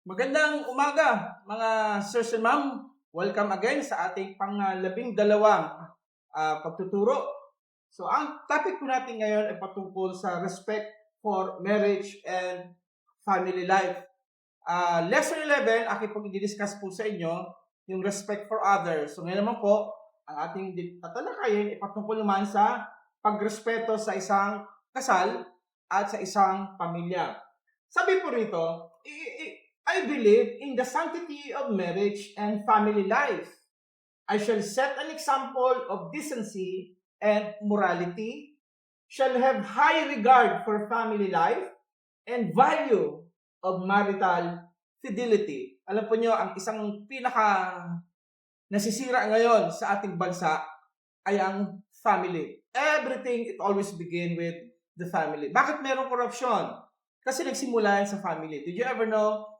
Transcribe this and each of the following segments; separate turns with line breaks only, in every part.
Magandang umaga, mga sirs and ma'am. Welcome again sa ating pang-12 pagtuturo. So, ang topic po natin ngayon ay patungkol sa respect for marriage and family life. Lesson 11, aking pong i-discuss po sa inyo, yung respect for others. So, ngayon naman po, ang ating tatalakayin ay patungkol naman sa pagrespeto sa isang kasal at sa isang pamilya. Sabi po rito, I believe in the sanctity of marriage and family life. I shall set an example of decency and morality, shall have high regard for family life, and value of marital fidelity. Alam po nyo, ang isang pinaka nasisira ngayon sa ating bansa ay ang family. Everything, it always begin with the family. Bakit merong corruption? Kasi nagsimula yan sa family. Did you ever know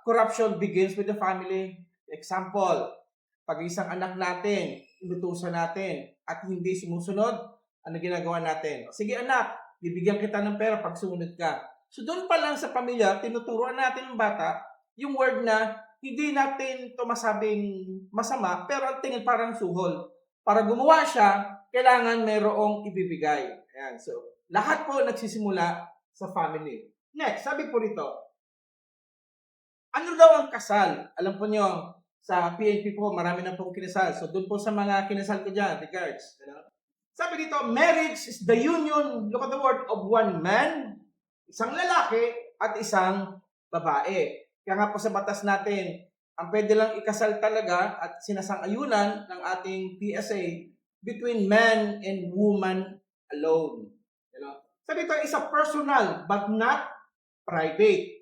corruption begins with the family? Example, pag isang anak natin, inutusan natin, at hindi sumusunod, ano ginagawa natin? Sige anak, bibigyan kita ng pera pag sumunod ka. So doon pa lang sa pamilya, tinuturuan natin ng bata yung word na hindi natin ito masabing masama, pero ang tingin parang suhol. Para gumawa siya, kailangan mayroong ibibigay. Ayan, so lahat po nagsisimula sa family. Next, sabi po rito, ano daw ang kasal? Alam po nyo, sa PNP po, marami na pong kinasal. So, doon po sa mga kinasal ko dyan, regards. Sabi dito, marriage is the union, look at the word, of one man, isang lalaki, at isang babae. Kaya nga po sa batas natin, ang pwede lang ikasal talaga at sinasang-ayunan ng ating PSA between man and woman alone. Sabi dito, is a personal but not private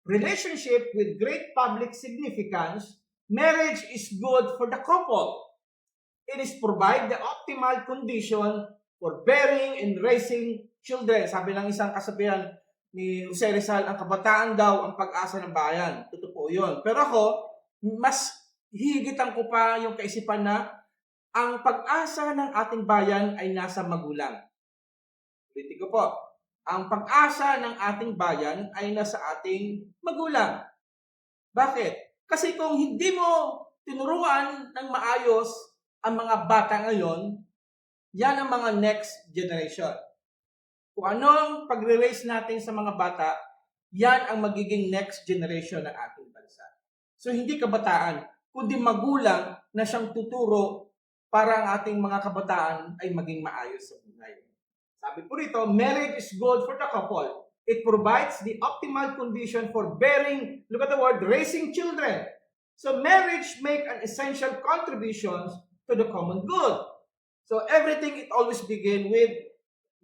relationship with great public significance. Marriage is good for the couple. It is provide the optimal condition for bearing and raising children. Sabi ng isang kasabihan ni Jose Rizal, ang kabataan daw ang pag-asa ng bayan. Totoo po yun. Pero ako, mas hihigitan ko pa yung kaisipan na ang pag-asa ng ating bayan ay nasa magulang. Ulitin ko po, ang pag-asa ng ating bayan ay nasa ating magulang. Bakit? Kasi kung hindi mo tinuruan ng maayos ang mga bata ngayon, yan ang mga next generation. Kung anong pagre-raise natin sa mga bata, yan ang magiging next generation ng ating bansa. So hindi kabataan, kundi magulang na siyang tuturo para ang ating mga kabataan ay maging maayos sa buhay. Sabi po rito, marriage is good for the couple. It provides the optimal condition for bearing, look at the word, raising children. So marriage make an essential contribution to the common good. So everything, it always begin with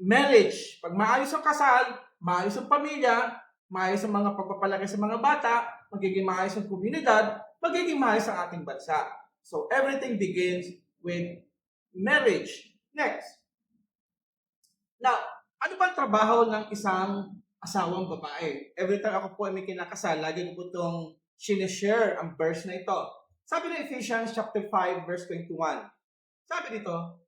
marriage. Pag maayos ang kasal, maayos ang pamilya, maayos ang mga pagpapalaki sa mga bata, magiging maayos ang komunidad, magiging maayos ang ating bansa. So everything begins with marriage. Next. Now, ano ba ang trabaho ng isang asawang babae? Every time ako po ay may kinakasal, lagi ko po itong sinishare ang verse na ito. Sabi ng Ephesians chapter 5, verse 21. Sabi dito,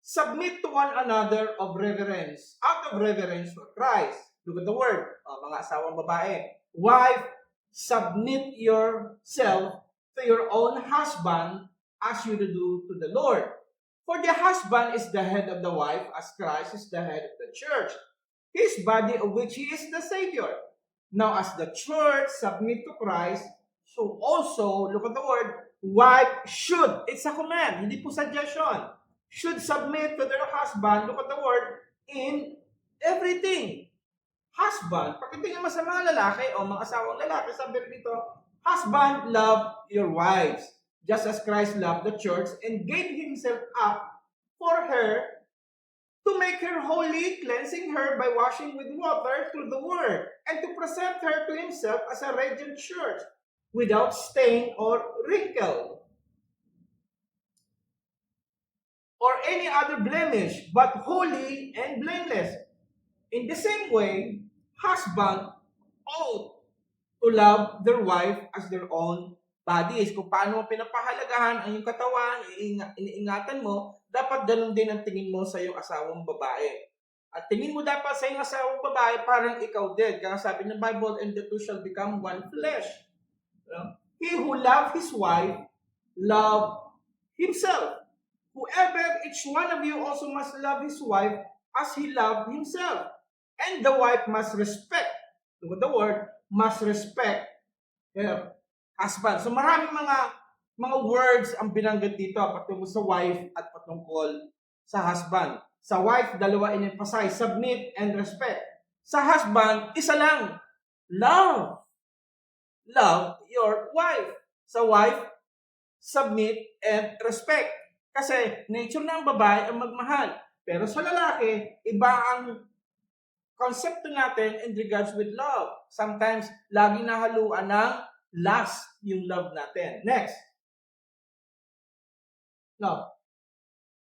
submit to one another of reverence, out of reverence for Christ. Look at the word, mga asawang babae. Wife, submit yourself to your own husband as you do to the Lord. For the husband is the head of the wife, as Christ is the head of the church, his body of which he is the Savior. Now, as the church submit to Christ, so also, look at the word, wife should, it's a command, hindi po suggestion, should submit to their husband, look at the word, in everything. Husband, pag hindi nga masama lalaki o mga asawang lalaki, sabi dito, husband, love your wives, just as Christ loved the church and gave himself up for her to make her holy, cleansing her by washing with water through the word, and to present her to himself as a radiant church, without stain or wrinkle, or any other blemish, but holy and blameless. In the same way, husband ought to love their wife as their own bodies. Kung paano mo pinapahalagahan ang iyong katawan, iniingatan mo, dapat ganun din ang tingin mo sa iyong asawang babae. At tingin mo dapat sa iyong asawang babae, parang ikaw din. Kaya sabi ng Bible, and the two shall become one flesh. He who loves his wife, love himself. Whoever, each one of you also must love his wife as he loved himself. And the wife must respect. Look at the word, must respect her husband. So maraming mga words ang binanggit dito patungkol sa wife at patungkol sa husband. Sa wife, dalawa in-emphasize, submit and respect. Sa husband, isa lang, love. Love your wife. Sa wife, submit and respect. Kasi nature ng babae ang magmahal. Pero sa lalaki, iba ang konsepto natin in regards with love. Sometimes, laging nahaluan ng lust yung love natin. Next. Now,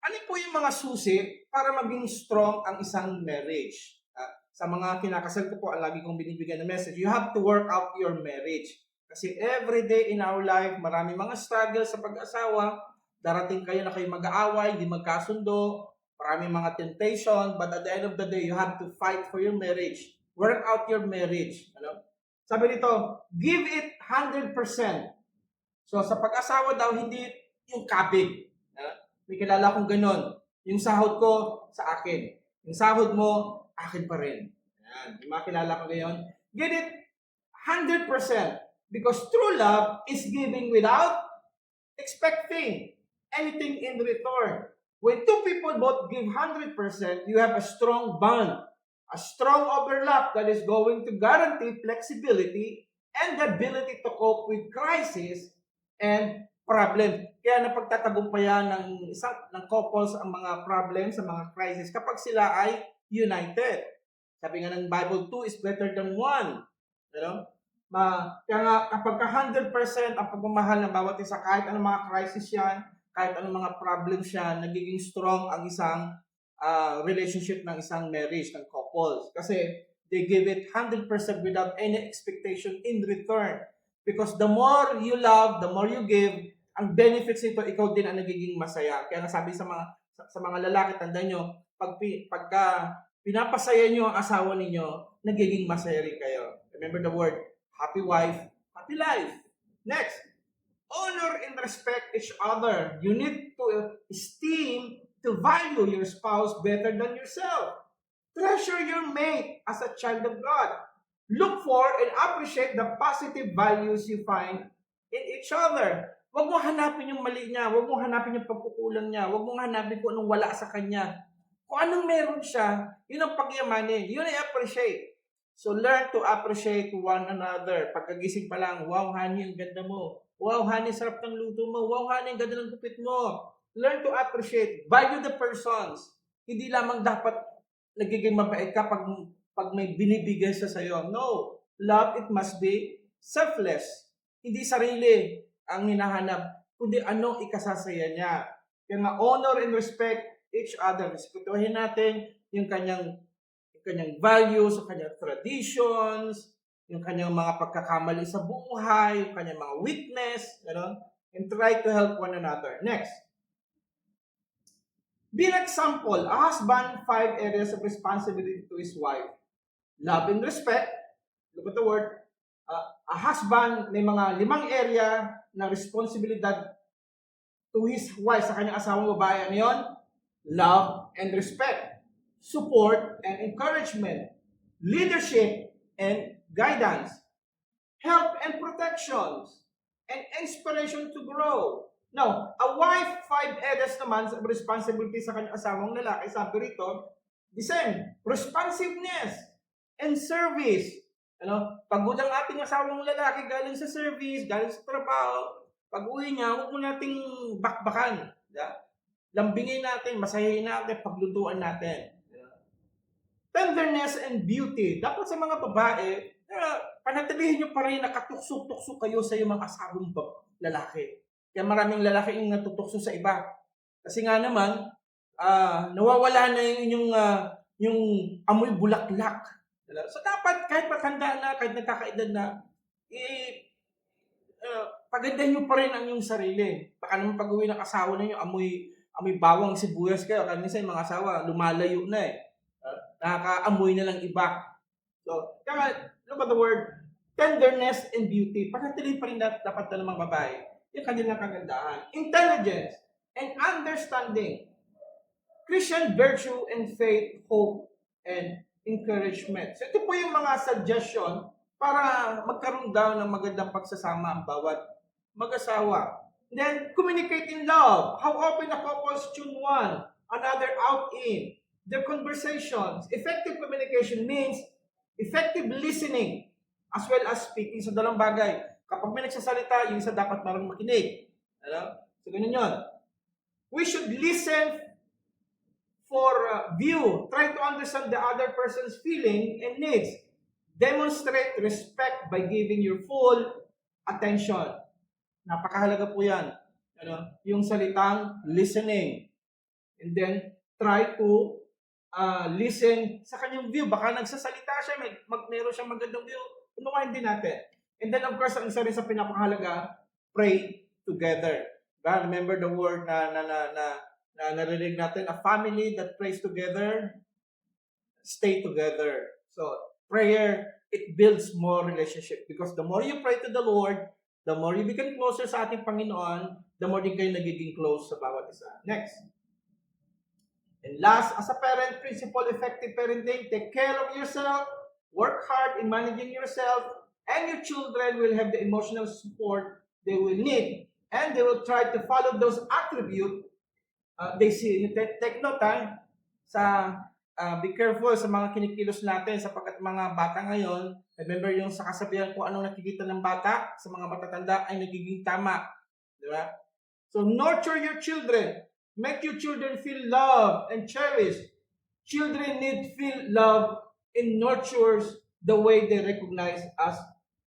ano po yung mga susi para maging strong ang isang marriage? Sa mga kinakasal ko po, ang lagi kong binibigyan ng message, you have to work out your marriage. Kasi every day in our life, marami mga struggles sa pag-asawa. Darating kayo na kayo mag-aaway, di magkasundo, marami mga temptation, but at the end of the day, you have to fight for your marriage. Work out your marriage. Ano? Sabi nito, give it 100%. So sa pag-asawa daw, hindi yung kabig. May kilala kong ganun. Yung sahod ko, sa akin. Yung sahod mo, akin pa rin. Yan. Yung mga kilala ko ngayon. Get it 100%. Because true love is giving without expecting anything in return. When two people both give 100%, you have a strong bond. A strong overlap that is going to guarantee flexibility and the ability to cope with crisis and problem. Kaya napagtatagumpayan ng couples ang mga problems, sa mga crisis kapag sila ay united. Sabi nga ng Bible, 2 is better than 1. You know? Kaya nga kapag 100% ang pagmamahal ng bawat isa, kahit anong mga crisis yan, kahit anong mga problems yan, nagiging strong ang isang relationship ng isang marriage, ng couples. Kasi they give it 100% without any expectation in return. Because the more you love, the more you give, ang benefits nito, ikaw din ang nagiging masaya. Kaya nasabi sa mga lalaki, tandaan nyo, pagka pinapasaya nyo ang asawa ninyo, nagiging masaya rin kayo. Remember the word, happy wife, happy life. Next, honor and respect each other. You need to esteem, to value your spouse better than yourself. Treasure your mate as a child of God. Look for and appreciate the positive values you find in each other. Huwag mo hanapin yung mali niya. Huwag mo hanapin yung pagkukulang niya. Huwag mo hanapin kung anong wala sa kanya. Kung anong meron siya, yun ang pagyamanin. Yun ay appreciate. So learn to appreciate one another. Pagkagising pa lang, wow, honey, ang ganda mo. Wow, honey, sarap ng luto mo. Wow, honey, ang ganda ng gupit mo. Learn to appreciate. Value the persons. Hindi lamang dapat nagiging mabait ka pag may binibigay siya sa'yo. No. Love, it must be selfless. Hindi sarili ang hinahanap, kundi ano ikasasaya niya. Kaya nga, honor and respect each other. Respetuhin natin yung kanyang values, yung kanyang traditions, yung kanyang mga pagkakamali sa buhay, yung kanyang mga weakness, and try to help one another. Next. Be an example, a husband, 5 areas of responsibility to his wife. Love and respect. Look at the word. A husband, may mga 5 area na responsibilidad to his wife, sa kanyang asawang babae. Ano yun? Love and respect. Support and encouragement. Leadership and guidance. Help and protections. And inspiration to grow. Now, a wife, 5 areas naman sa responsibility sa kanyang asawang lalaki. Sabi rito, the same. Responsiveness and service. Pagod ang ating asawang lalaki galing sa service, galing sa trabaho, pag-uwi niya, huwag mo nating bakbakan. Lambingin natin, masayahin natin, paglutuan natin. Tenderness and beauty. Dapat sa mga babae, panatilihin nyo pa rin nakatuksok-tuksok kayo sa iyong mga asawang lalaki. Kaya maraming lalaki yung natutukso sa iba. Kasi nga naman, nawawala na yung amoy bulaklak. So dapat kahit matanda na, kahit nagkakaedad na, pagandahin nyo pa rin ang inyong sarili. Baka naman pag-uwi ng asawa ninyo, amoy bawang sibuyas kayo. Kasi minsan yung mga asawa, lumalayo na eh. nakakaamoy na lang iba. So, kaya, look at the word, tenderness and beauty. Panatili pa rin dapat na ng mga babae yung kanilang kagandahan. Intelligence and understanding. Christian virtue and faith, hope, and encouragement. So, ito po yung mga suggestion para magkaroon daw ng magandang pagsasama ang bawat mag-asawa. Then, communicate in love. How often the couples tune one another out in their conversations. Effective communication means effective listening as well as speaking. So, dalawang bagay. Kapag may nagsasalita, yung isa dapat marunong makinig. Ano? So, ganun yun. We should listen for view. Try to understand the other person's feeling and needs. Demonstrate respect by giving your full attention. Napakahalaga po yan. Ano? Yung salitang listening. And then, try to listen sa kanyang view. Baka nagsasalita siya, meron siyang magandang view. Unawain din natin. And then, of course, ang isa rin sa pinapakahalaga, pray together. Diba? Remember the word na narinig natin, a family that prays together, stay together. So, prayer, it builds more relationship. Because the more you pray to the Lord, the more you become closer sa ating Panginoon, the more din kayo nagiging close sa bawat isa. Next. And last, as a parent, principle effective parenting, take care of yourself, work hard in managing yourself, and your children will have the emotional support they will need. And they will try to follow those attributes they see. Take note sa be careful sa mga kinikilos natin sapagkat mga bata ngayon, remember yung sa kasabihan kung anong nakikita ng bata sa mga matatanda ay nagiging tama. Di ba? So nurture your children. Make your children feel loved and cherished. Children need feel love and nurtures the way they recognize as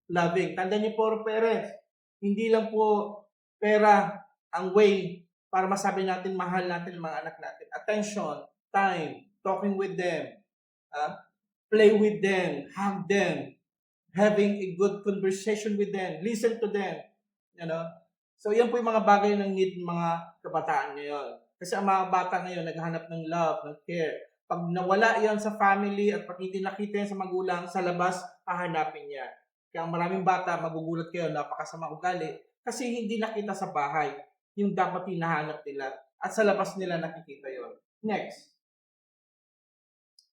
loving. Tandaan niyo po, parents, hindi lang po pera ang way para masabi natin mahal natin ang mga anak natin. Attention, time, talking with them, play with them, hug them, having a good conversation with them, listen to them. You know? So yan po yung mga bagay ng need ng mga kabataan ngayon. Kasi ang mga bata ngayon naghahanap ng love, ng care. Pag nawala yan sa family at pag hindi nakita yan sa magulang, sa labas, hahanapin niya. Kaya maraming bata, magugulat kayo, napakasama ugali, kasi hindi nakita sa bahay yung dapat hinahanap nila at sa labas nila nakikita yon. Next.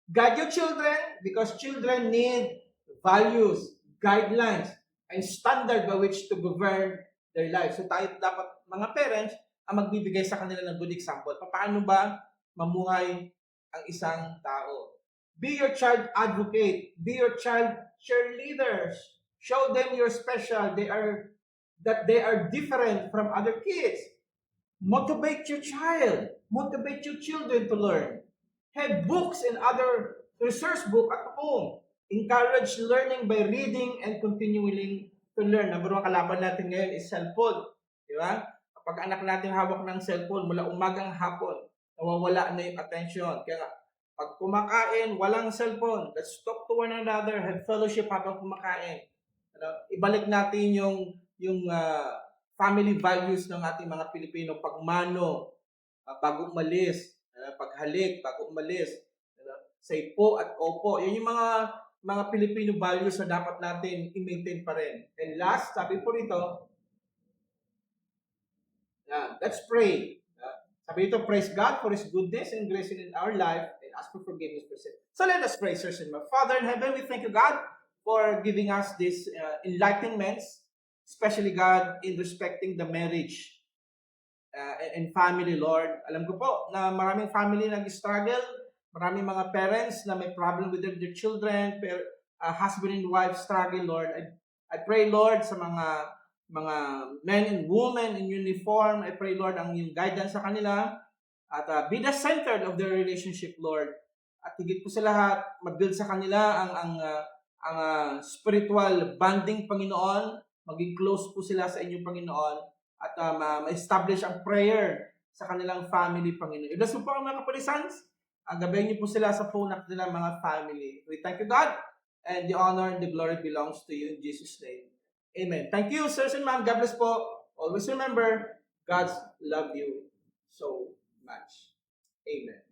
Guide your children because children need values, guidelines, and standard by which to govern their lives. So tayo dapat, mga parents, ang magbibigay sa kanila ng good example. Paano ba mamuhay ang isang tao? Be your child advocate. Be your child cheerleaders. Show them you're special. That they are different from other kids. Motivate your child. Motivate your children to learn. Have books and other resource book at home. Encourage learning by reading and continuing to learn. Number one kalaban natin ngayon is cellphone. Di ba? Kapag anak natin hawak ng cellphone mula umagang hapon, nawawala na yung attention. Kaya pag kumakain, walang cellphone. Let's talk to one another. Have fellowship habang kumakain. Ibalik natin yung family values ng ating mga Pilipino. Pagmano, bago umalis, paghalik, bago umalis, say po at opo. Yan yung mga Filipino values na dapat natin i-maintain pa rin. And last, sabi po rito, let's pray. Sabi rito, praise God for His goodness and grace in our life and ask for forgiveness for sin. So let us pray, sirs and my Father in heaven, we thank you, God, for giving us this enlightenments, especially, God, in respecting the marriage and family, Lord. Alam ko po na maraming family nag-struggle, maraming mga parents na may problem with their children, husband and wife struggle, Lord. I pray, Lord, sa mga men and women in uniform, I pray, Lord, ang yung guidance sa kanila at be the center of their relationship, Lord. At higit po sa lahat, mag-build sa kanila ang spiritual bonding, Panginoon. Maging close po sila sa inyong Panginoon at ma-establish ang prayer sa kanilang family, Panginoon. Ilas po ang mga kapulisans. Gabayin niyo po sila sa phone at nilang mga family. We thank you, God, and the honor and the glory belongs to you in Jesus' name. Amen. Thank you, sirs and ma'am. God bless po. Always remember, God's love you so much. Amen.